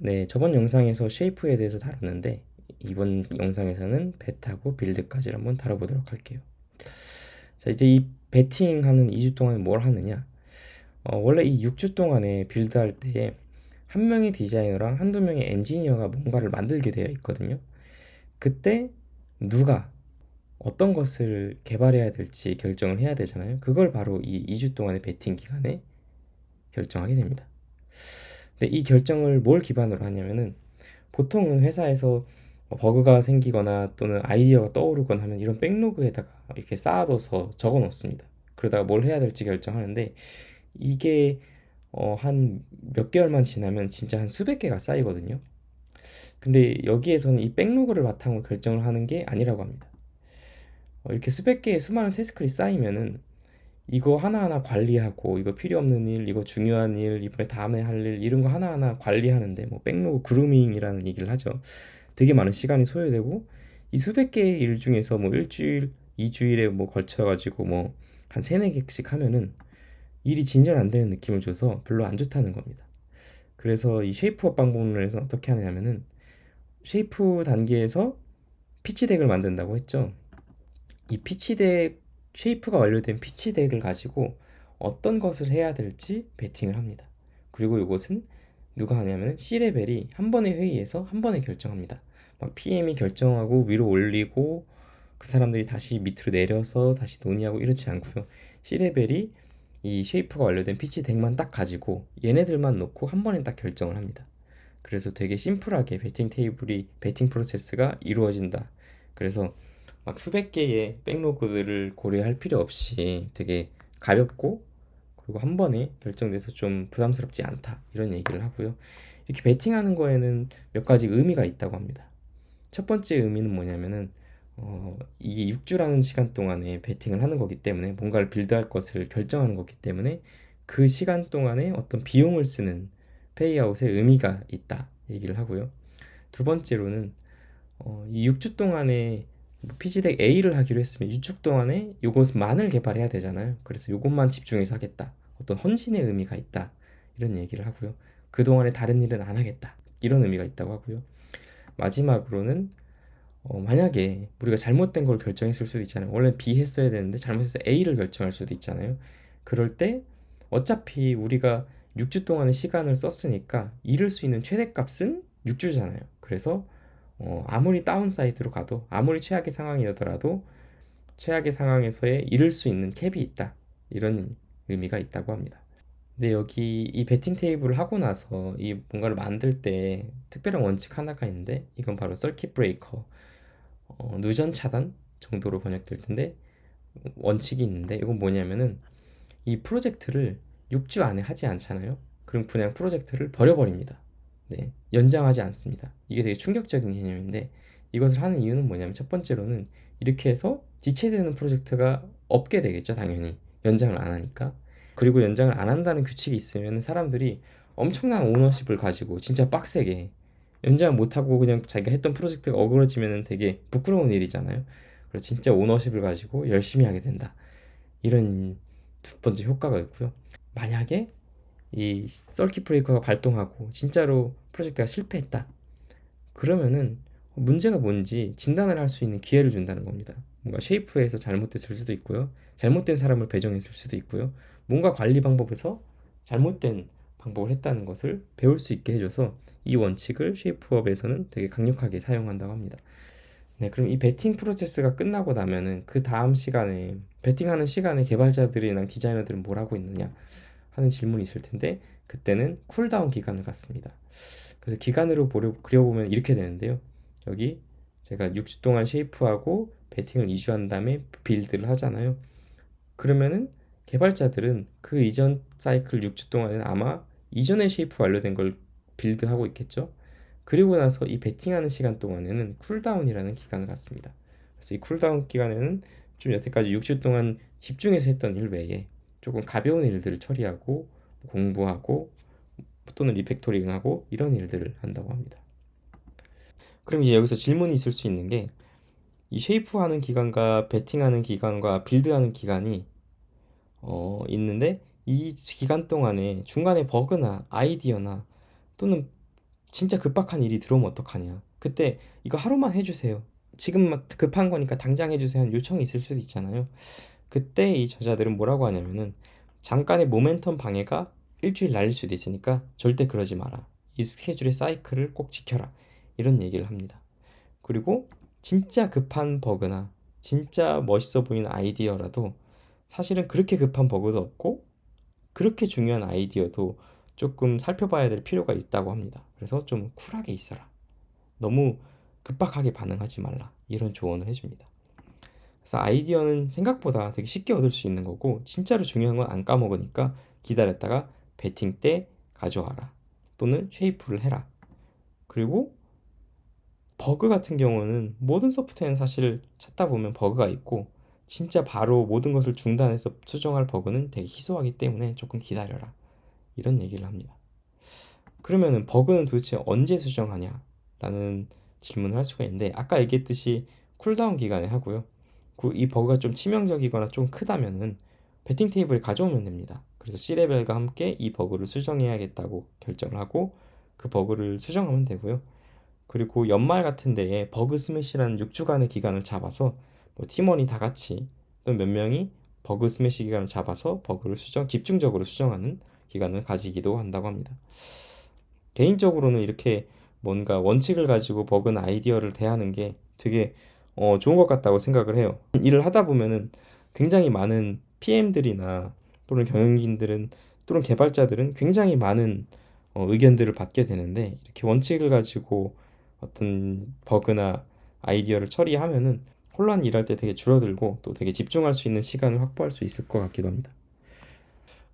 네, 저번 영상에서 쉐이프에 대해서 다뤘는데 이번 영상에서는 배트하고 빌드까지 한번 다뤄보도록 할게요. 자, 이제 이 배팅하는 2주 동안 뭘 하느냐? 원래 이 6주 동안에 빌드할 때 한 명의 디자이너랑 한두 명의 엔지니어가 뭔가를 만들게 되어 있거든요. 그때 누가 어떤 것을 개발해야 될지 결정을 해야 되잖아요. 그걸 바로 이 2주 동안의 배팅 기간에 결정하게 됩니다. 근데 이 결정을 뭘 기반으로 하냐면은 보통은 회사에서 버그가 생기거나 또는 아이디어가 떠오르거나 하면 이런 백로그에다가 이렇게 쌓아둬서 적어 놓습니다. 그러다가 뭘 해야 될지 결정하는데 이게 한 몇 개월만 지나면 진짜 한 수백 개가 쌓이거든요. 근데 여기에서는 이 백로그를 바탕으로 결정을 하는 게 아니라고 합니다. 이렇게 수백 개의 수많은 태스크들이 쌓이면은 이거 하나하나 관리하고 이거 필요 없는 일, 이거 중요한 일, 이번에 다음에 할 일 이런 거 하나하나 관리하는데 뭐 백로그 그루밍이라는 얘기를 하죠. 되게 많은 시간이 소요되고 이 수백 개의 일 중에서 뭐 일주일, 이주일에 뭐 걸쳐가지고 뭐 한 세네 개씩 하면은 일이 진전 안 되는 느낌을 줘서 별로 안 좋다는 겁니다. 그래서 이 쉐이프업 방법론에서 어떻게 하냐면은 쉐이프 단계에서 피치 덱을 만든다고 했죠. 이 피치덱 쉐이프가 완료된 피치덱을 가지고 어떤 것을 해야 될지 베팅을 합니다. 그리고 이것은 누가 하냐면 C레벨이 한 번의 회의에서 한 번에 결정합니다. 막 PM이 결정하고 위로 올리고 그 사람들이 다시 밑으로 내려서 다시 논의하고 이렇지 않고요. C레벨이 이 쉐이프가 완료된 피치덱만 딱 가지고 얘네들만 놓고 한 번에 딱 결정을 합니다. 그래서 되게 심플하게 베팅 프로세스가 이루어진다. 그래서 막 수백 개의 백로그들을 고려할 필요 없이 되게 가볍고 그리고 한 번에 결정돼서 좀 부담스럽지 않다. 이런 얘기를 하고요. 이렇게 베팅하는 거에는 몇 가지 의미가 있다고 합니다. 첫 번째 의미는 뭐냐면은 이게 6주라는 시간 동안에 베팅을 하는 거기 때문에 뭔가를 빌드할 것을 결정하는 거기 때문에 그 시간 동안에 어떤 비용을 쓰는 페이아웃의 의미가 있다 얘기를 하고요. 두 번째로는 이 6주 동안에 뭐 피지덱 A를 하기로 했으면 6주 동안에 요것만을 개발해야 되잖아요. 그래서 요것만 집중해서 하겠다. 어떤 헌신의 의미가 있다. 이런 얘기를 하고요. 그동안에 다른 일은 안 하겠다. 이런 의미가 있다고 하고요. 마지막으로는 만약에 우리가 잘못된 걸 결정했을 수도 있잖아요. 원래 B 했어야 되는데 잘못해서 A를 결정할 수도 있잖아요. 그럴 때 어차피 우리가 6주 동안의 시간을 썼으니까 이룰 수 있는 최대값은 6주잖아요. 그래서 아무리 다운사이드로 가도 아무리 최악의 상황이더라도 최악의 상황에서의 이룰 수 있는 캡이 있다. 이런 의미가 있다고 합니다. 근데 여기 이 베팅 테이블을 하고 나서 이 뭔가를 만들 때 특별한 원칙 하나가 있는데 이건 바로 서킷 브레이커 누전 차단 정도로 번역될 텐데 원칙이 있는데 이건 뭐냐면은 이 프로젝트를 6주 안에 하지 않잖아요. 그럼 그냥 프로젝트를 버려버립니다. 네, 연장하지 않습니다. 이게 되게 충격적인 개념인데 이것을 하는 이유는 뭐냐면 첫 번째로는 이렇게 해서 지체되는 프로젝트가 없게 되겠죠, 당연히. 연장을 안 하니까. 그리고 연장을 안 한다는 규칙이 있으면 사람들이 엄청난 오너십을 가지고 진짜 빡세게 연장 못하고 그냥 자기가 했던 프로젝트가 어그러지면 되게 부끄러운 일이잖아요. 그래서 진짜 오너십을 가지고 열심히 하게 된다. 이런 두 번째 효과가 있고요. 만약에 이 서킷 브레이커가 발동하고 진짜로 프로젝트가 실패했다. 그러면은 문제가 뭔지 진단을 할 수 있는 기회를 준다는 겁니다. 뭔가 쉐이프에서 잘못됐을 수도 있고요. 잘못된 사람을 배정했을 수도 있고요. 뭔가 관리 방법에서 잘못된 방법을 했다는 것을 배울 수 있게 해줘서 이 원칙을 쉐이프업에서는 되게 강력하게 사용한다고 합니다. 네, 그럼 이 베팅 프로세스가 끝나고 나면은 그 다음 시간에 베팅하는 시간에 개발자들이나 디자이너들은 뭘 하고 있느냐 하는 질문이 있을 텐데 그때는 쿨다운 기간을 갖습니다. 그래서 기간으로 그려보면 이렇게 되는데요. 여기 제가 6주 동안 쉐이프하고 베팅을 2주 한 다음에 빌드를 하잖아요. 그러면은 개발자들은 그 이전 사이클 6주 동안은 아마 이전에 쉐이프 완료된 걸 빌드하고 있겠죠. 그리고 나서 이 베팅하는 시간 동안에는 쿨다운이라는 기간을 갖습니다. 그래서 이 쿨다운 기간에는 좀 여태까지 6주 동안 집중해서 했던 일 외에 조금 가벼운 일들을 처리하고 공부하고 또는 리팩토링하고 이런 일들을 한다고 합니다. 그럼 이제 여기서 질문이 있을 수 있는 게 이 쉐이프하는 기간과 베팅하는 기간과 빌드하는 기간이 있는데 이 기간 동안에 중간에 버그나 아이디어나 또는 진짜 급박한 일이 들어오면 어떡하냐. 그때 이거 하루만 해주세요. 지금 막 급한 거니까 당장 해주세요 하는 요청이 있을 수도 있잖아요. 그때 이 저자들은 뭐라고 하냐면은 잠깐의 모멘텀 방해가 일주일 날릴 수도 있으니까 절대 그러지 마라. 이 스케줄의 사이클을 꼭 지켜라. 이런 얘기를 합니다. 그리고 진짜 급한 버그나 진짜 멋있어 보이는 아이디어라도 사실은 그렇게 급한 버그도 없고 그렇게 중요한 아이디어도 조금 살펴봐야 될 필요가 있다고 합니다. 그래서 좀 쿨하게 있어라. 너무 급박하게 반응하지 말라. 이런 조언을 해줍니다. 그래서 아이디어는 생각보다 되게 쉽게 얻을 수 있는 거고 진짜로 중요한 건 안 까먹으니까 기다렸다가 배팅 때 가져와라. 또는 쉐이프를 해라. 그리고 버그 같은 경우는 모든 소프트웨어는 사실 찾다 보면 버그가 있고 진짜 바로 모든 것을 중단해서 수정할 버그는 되게 희소하기 때문에 조금 기다려라. 이런 얘기를 합니다. 그러면은 버그는 도대체 언제 수정하냐? 라는 질문을 할 수가 있는데 아까 얘기했듯이 쿨다운 기간에 하고요. 그리고 이 버그가 좀 치명적이거나 좀 크다면은 배팅 테이블에 가져오면 됩니다. 그래서 C레벨과 함께 이 버그를 수정해야겠다고 결정을 하고 그 버그를 수정하면 되고요. 그리고 연말 같은 데에 버그 스매시라는 6주간의 기간을 잡아서 뭐 팀원이 다 같이 또 몇 명이 버그 스매시 기간을 잡아서 버그를 집중적으로 수정하는 기간을 가지기도 한다고 합니다. 개인적으로는 이렇게 뭔가 원칙을 가지고 버그나 아이디어를 대하는 게 되게 좋은 것 같다고 생각을 해요. 일을 하다 보면은 굉장히 많은 PM들이나 또는 경영진들은 또는 개발자들은 굉장히 많은 의견들을 받게 되는데 이렇게 원칙을 가지고 어떤 버그나 아이디어를 처리하면은 혼란이 일할 때 되게 줄어들고 또 되게 집중할 수 있는 시간을 확보할 수 있을 것 같기도 합니다.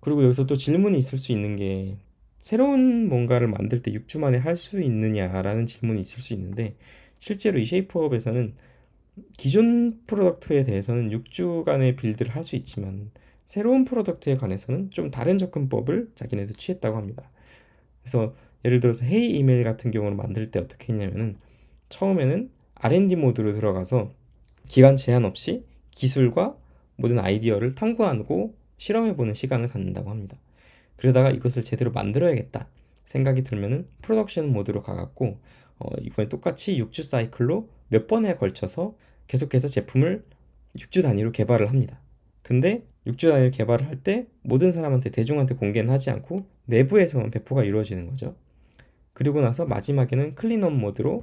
그리고 여기서 또 질문이 있을 수 있는 게 새로운 뭔가를 만들 때 6주 만에 할 수 있느냐라는 질문이 있을 수 있는데 실제로 이 쉐이프업에서는 기존 프로덕트에 대해서는 6주간의 빌드를 할 수 있지만 새로운 프로덕트에 관해서는 좀 다른 접근법을 자기네도 취했다고 합니다. 그래서 예를 들어서 회의 이메일 같은 경우를 만들 때 어떻게 했냐면은 처음에는 R&D 모드로 들어가서 기간 제한 없이 기술과 모든 아이디어를 탐구하고 실험해보는 시간을 갖는다고 합니다. 그러다가 이것을 제대로 만들어야겠다 생각이 들면은 프로덕션 모드로 가갖고 이번에 똑같이 6주 사이클로 몇 번에 걸쳐서 계속해서 제품을 6주 단위로 개발을 합니다. 근데 6주 단위로 개발을 할 때 모든 사람한테 대중한테 공개는 하지 않고 내부에서만 배포가 이루어지는 거죠. 그리고 나서 마지막에는 클린업 모드로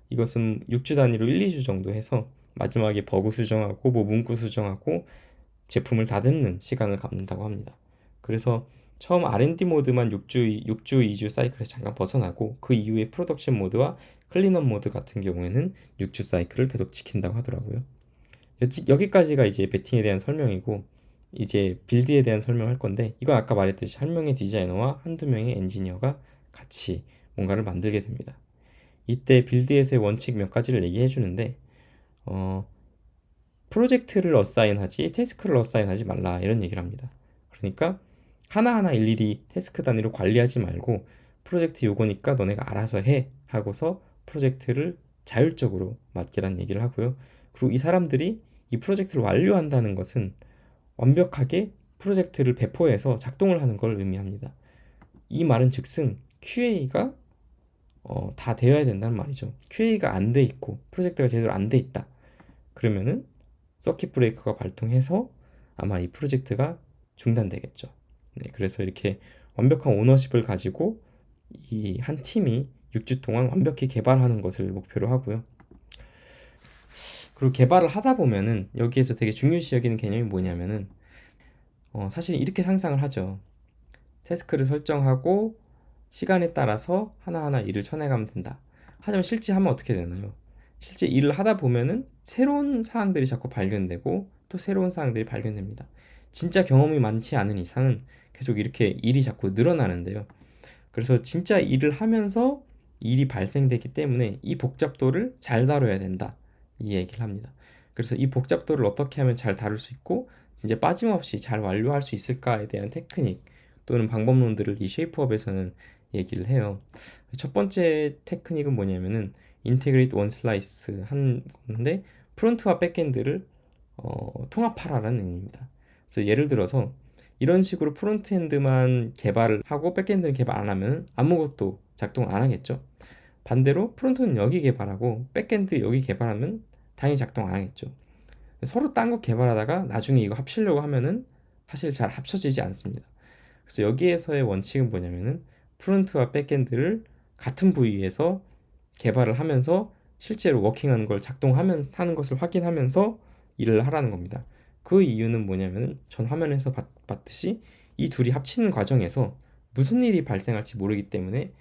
이것은 6주 단위로 1, 2주 정도 해서 마지막에 버그 수정하고 뭐 문구 수정하고 제품을 다듬는 시간을 갖는다고 합니다. 그래서 처음 R&D 모드만 6주 2주 사이클에서 잠깐 벗어나고 그 이후에 프로덕션 모드와 클린업 모드 같은 경우에는 6주 사이클을 계속 지킨다고 하더라고요. 여기까지가 이제 배팅에 대한 설명이고 이제 빌드에 대한 설명을 할 건데 이건 아까 말했듯이 한 명의 디자이너와 한두 명의 엔지니어가 같이 뭔가를 만들게 됩니다. 이때 빌드에서의 원칙 몇 가지를 얘기해 주는데 프로젝트를 어사인하지 태스크를 어사인하지 말라 이런 얘기를 합니다. 그러니까 하나하나 일일이 태스크 단위로 관리하지 말고 프로젝트 요거니까 너네가 알아서 해 하고서 프로젝트를 자율적으로 맡기란 얘기를 하고요. 그리고 이 사람들이 이 프로젝트를 완료한다는 것은 완벽하게 프로젝트를 배포해서 작동을 하는 걸 의미합니다. 이 말은 즉슨 QA가 다 되어야 된다는 말이죠. QA가 안 돼 있고 프로젝트가 제대로 안 돼 있다. 그러면은 서킷 브레이커가 발동해서 아마 이 프로젝트가 중단되겠죠. 네, 그래서 이렇게 완벽한 오너십을 가지고 이 한 팀이 6주 동안 완벽히 개발하는 것을 목표로 하고요. 그리고 개발을 하다 보면은 여기에서 되게 중요시 여기는 개념이 뭐냐면은 사실 이렇게 상상을 하죠. 태스크를 설정하고 시간에 따라서 하나하나 일을 쳐내가면 된다. 하지만 실제 하면 어떻게 되나요? 실제 일을 하다 보면은 새로운 사항들이 자꾸 발견되고 또 새로운 사항들이 발견됩니다. 진짜 경험이 많지 않은 이상은 계속 이렇게 일이 자꾸 늘어나는데요. 그래서 진짜 일을 하면서 일이 발생되기 때문에 이 복잡도를 잘 다뤄야 된다. 이 얘기를 합니다. 그래서 이 복잡도를 어떻게 하면 잘 다룰 수 있고 이제 빠짐없이 잘 완료할 수 있을까에 대한 테크닉 또는 방법론들을 이 쉐이프업에서는 얘기를 해요. 첫 번째 테크닉은 뭐냐면은 인테그레이트 원 슬라이스 한 건데 프론트와 백엔드를 통합하라는 의미입니다. 그래서 예를 들어서 이런 식으로 프론트엔드만 개발을 하고 백엔드는 개발 안 하면 아무것도 작동 안 하겠죠. 반대로 프론트는 여기 개발하고 백엔드 여기 개발하면 당연히 작동 안 하겠죠. 서로 딴 거 개발하다가 나중에 이거 합치려고 하면은 사실 잘 합쳐지지 않습니다. 그래서 여기에서의 원칙은 뭐냐면은 프론트와 백엔드를 같은 부위에서 개발을 하면서 실제로 워킹하는 걸 작동하면 하는 것을 확인하면서 일을 하라는 겁니다. 그 이유는 뭐냐면은 전 화면에서 봤듯이 이 둘이 합치는 과정에서 무슨 일이 발생할지 모르기 때문에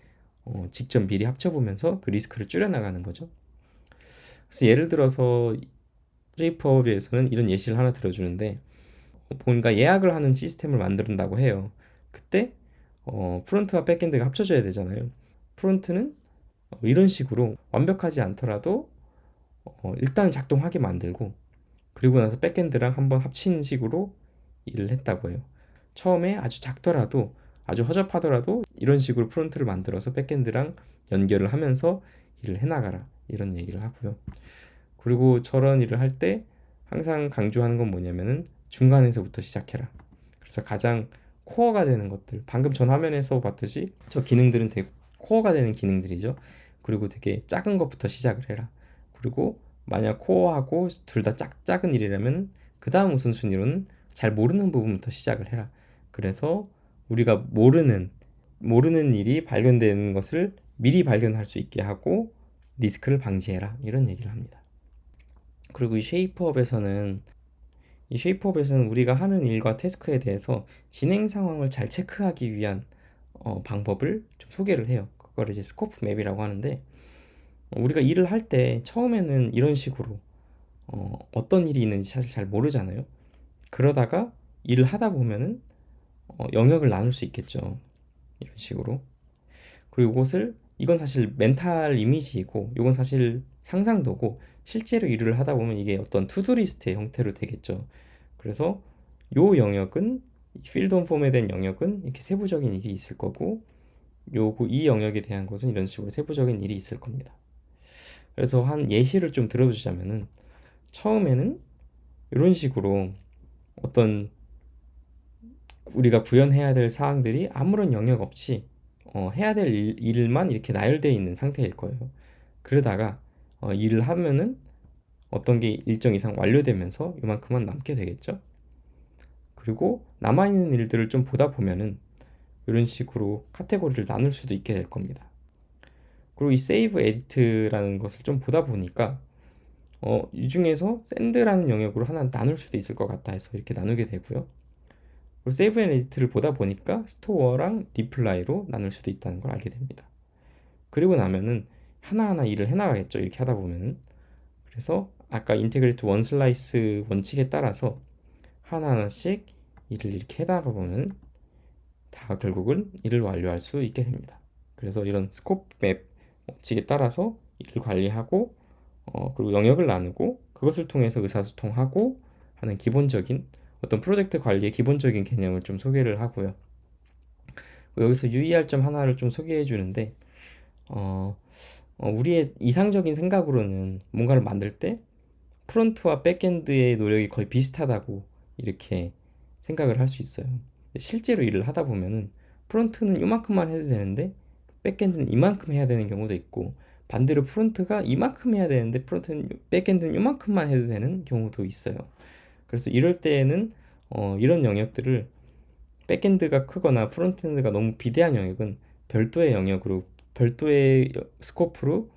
직접 미리 합쳐보면서 그 리스크를 줄여나가는 거죠. 그래서 예를 들어서 쉐이프업에서는 이런 예시를 하나 들어주는데, 뭔가 예약을 하는 시스템을 만든다고 해요. 그때 프론트와 백엔드가 합쳐져야 되잖아요. 프론트는 이런 식으로 완벽하지 않더라도 일단 작동하게 만들고, 그리고 나서 백엔드랑 한번 합치는 식으로 일을 했다고 해요. 처음에 아주 작더라도, 아주 허접하더라도 이런 식으로 프론트를 만들어서 백엔드랑 연결을 하면서 일을 해나가라, 이런 얘기를 하고요. 그리고 저런 일을 할 때 항상 강조하는 건 뭐냐면은 중간에서부터 시작해라. 그래서 가장 코어가 되는 것들, 방금 전 화면에서 봤듯이 저 기능들은 되게 코어가 되는 기능들이죠. 그리고 되게 작은 것부터 시작을 해라. 그리고 만약 코어하고 둘 다 작은 일이라면 그 다음 우선순위로는 잘 모르는 부분부터 시작을 해라. 그래서 우리가 모르는 일이 발견되는 것을 미리 발견할 수 있게 하고 리스크를 방지해라, 이런 얘기를 합니다. 그리고 이 쉐이프업에서는 우리가 하는 일과 태스크에 대해서 진행 상황을 잘 체크하기 위한 방법을 좀 소개를 해요. 그걸 이제 스코프 맵이라고 하는데, 우리가 일을 할 때 처음에는 이런 식으로 어떤 일이 있는지 사실 잘 모르잖아요. 그러다가 일을 하다 보면은 영역을 나눌 수 있겠죠. 이런 식으로. 그리고 이건 사실 멘탈 이미지이고, 이건 사실 상상도고, 실제로 일을 하다 보면 이게 어떤 투두리스트의 형태로 되겠죠. 그래서 요 영역은, 필드 온 폼에 대한 영역은 이렇게 세부적인 일이 있을 거고, 이 영역에 대한 것은 이런 식으로 세부적인 일이 있을 겁니다. 그래서 한 예시를 좀 들어주자면은, 처음에는 이런 식으로 어떤 우리가 구현해야 될 사항들이 아무런 영역 없이 해야 될 일만 이렇게 나열되어 있는 상태일 거예요. 그러다가 일을 하면은 어떤 게 일정 이상 완료되면서 이만큼만 남게 되겠죠. 그리고 남아있는 일들을 좀 보다 보면은 이런 식으로 카테고리를 나눌 수도 있게 될 겁니다. 그리고 이 세이브 에디트라는 것을 좀 보다 보니까 이 중에서 샌드라는 영역으로 하나 나눌 수도 있을 것 같다 해서 이렇게 나누게 되고요. 그리고 세이브 앤 에디트를 보다 보니까 스토어랑 리플라이로 나눌 수도 있다는 걸 알게 됩니다. 그리고 나면은 하나하나 일을 해나가겠죠, 이렇게 하다 보면은. 그래서 아까 인테그레이트 원 슬라이스 원칙에 따라서 하나하나씩 일을 이렇게 해나가 보면 다 결국은 일을 완료할 수 있게 됩니다. 그래서 이런 스코프 맵 원칙에 따라서 일을 관리하고 그리고 영역을 나누고 그것을 통해서 의사소통하고 하는 기본적인 어떤 프로젝트 관리의 기본적인 개념을 좀 소개를 하고요. 여기서 유의할 점 하나를 좀 소개해 주는데, 우리의 이상적인 생각으로는 뭔가를 만들 때 프론트와 백엔드의 노력이 거의 비슷하다고 이렇게 생각을 할 수 있어요. 근데 실제로 일을 하다 보면은 프론트는 이만큼만 해도 되는데 백엔드는 이만큼 해야 되는 경우도 있고, 반대로 프론트가 이만큼 해야 되는데 백엔드는 이만큼만 해도 되는 경우도 있어요. 그래서 이럴 때에는 이런 영역들을, 백엔드가 크거나 프론트엔드가 너무 비대한 영역은 별도의 영역으로, 별도의 스코프로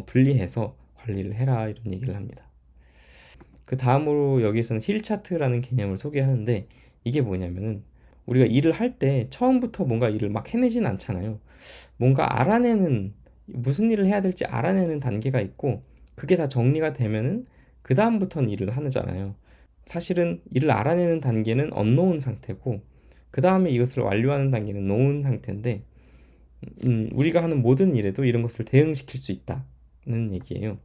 분리해서 관리를 해라, 이런 얘기를 합니다. 그 다음으로 여기에서는 힐 차트라는 개념을 소개하는데, 이게 뭐냐면은 우리가 일을 할 때 처음부터 뭔가 일을 막 해내진 않잖아요. 뭔가 무슨 일을 해야 될지 알아내는 단계가 있고, 그게 다 정리가 되면은 그 다음부터는 일을 하잖아요. 사실은 일을 알아내는 단계는 언노운 상태고, 그 다음에 이것을 완료하는 단계는 노운 상태인데, 우리가 하는 모든 일에도 이런 것을 대응시킬 수 있다는 얘기예요.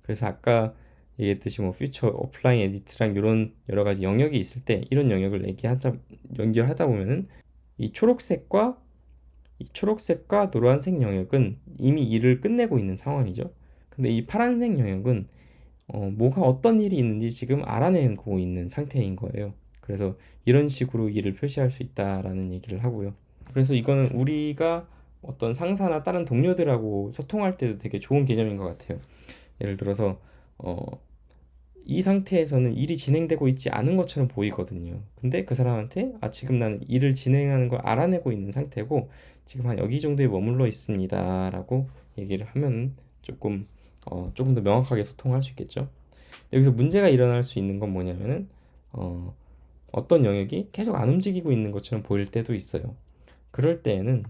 그래서 아까 얘기했듯이 뭐 퓨처 오프라인 에디트랑 이런 여러 가지 영역이 있을 때 이런 영역을 연결하다 보면은 이 초록색과 노란색 영역은 이미 일을 끝내고 있는 상황이죠. 근데 이 파란색 영역은 뭐가 어떤 일이 있는지 지금 알아내고 있는 상태인 거예요. 그래서 이런 식으로 일을 표시할 수 있다라는 얘기를 하고요. 그래서 이거는 우리가 어떤 상사나 다른 동료들하고 소통할 때도 되게 좋은 개념인 것 같아요. 예를 들어서 이 상태에서는 일이 진행되고 있지 않은 것처럼 보이거든요. 근데 그 사람한테 지금 나는 일을 진행하는 걸 알아내고 있는 상태고 지금 한 여기 정도에 머물러 있습니다라고 얘기를 하면 조금 더 명확하게 소통할 수 있겠죠. 여기서 문제가 일어날 수 있는 건 뭐냐면은 어, 어떤 영역이 계속 안 움직이고 있는 것처럼 보일 때도 있어요. 그럴 때에는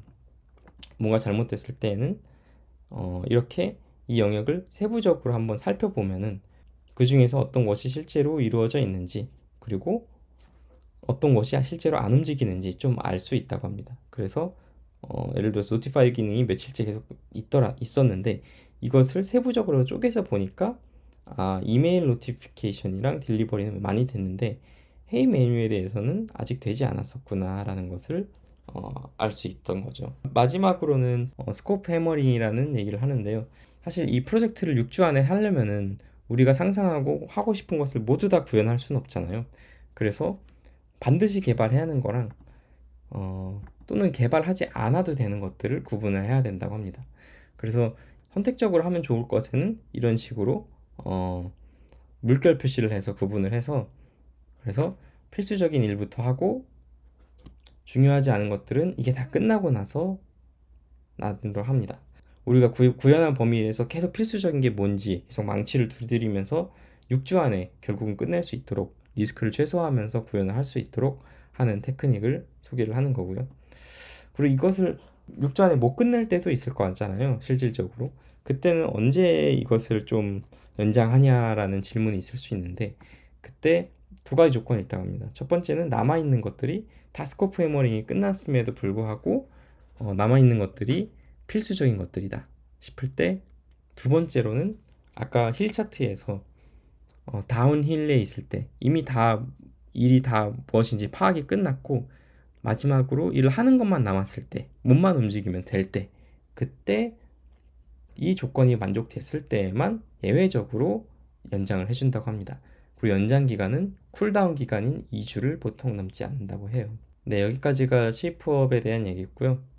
뭔가 잘못됐을 때에는 이렇게 이 영역을 세부적으로 한번 살펴보면은 그 중에서 어떤 것이 실제로 이루어져 있는지, 그리고 어떤 것이 실제로 안 움직이는지 좀 알 수 있다고 합니다. 그래서 예를 들어서 노티파이 기능이 며칠째 계속 있었는데 이것을 세부적으로 쪼개서 보니까 이메일 노티피케이션이랑 딜리버리는 많이 됐는데 헤이 메뉴에 대해서는 아직 되지 않았었구나라는 것을 알 수 있던 거죠. 마지막으로는 스코프 해머링이라는 얘기를 하는데요. 사실 이 프로젝트를 6주 안에 하려면은 우리가 상상하고 하고 싶은 것을 모두 다 구현할 수는 없잖아요. 그래서 반드시 개발해야 하는 거랑 또는 개발하지 않아도 되는 것들을 구분을 해야 된다고 합니다. 그래서 선택적으로 하면 좋을 것에는 이런 식으로 물결 표시를 해서 구분을 해서, 그래서 필수적인 일부터 하고 중요하지 않은 것들은 이게 다 끝나고 나서 나누도록 합니다. 우리가 구현한 범위에서 계속 필수적인 게 뭔지 계속 망치를 두드리면서 6주 안에 결국은 끝낼 수 있도록 리스크를 최소화하면서 구현을 할 수 있도록 하는 테크닉을 소개를 하는 거고요. 그리고 이것을 6주 안에 못 끝낼 때도 있을 것 같잖아요, 실질적으로. 그때는 언제 이것을 좀 연장하냐라는 질문이 있을 수 있는데, 그때 두 가지 조건이 있다고 합니다. 첫 번째는 남아있는 것들이 다 스코프 해머링이 끝났음에도 불구하고 남아있는 것들이 필수적인 것들이다 싶을 때, 두 번째로는 아까 힐 차트에서 다운힐에 있을 때 이미 다 일이 다 무엇인지 파악이 끝났고 마지막으로 일을 하는 것만 남았을 때, 몸만 움직이면 될 때, 그때 이 조건이 만족됐을 때에만 예외적으로 연장을 해준다고 합니다. 그리고 연장 기간은 쿨다운 기간인 2주를 보통 넘지 않는다고 해요. 네, 여기까지가 쉐이프업에 대한 얘기였고요.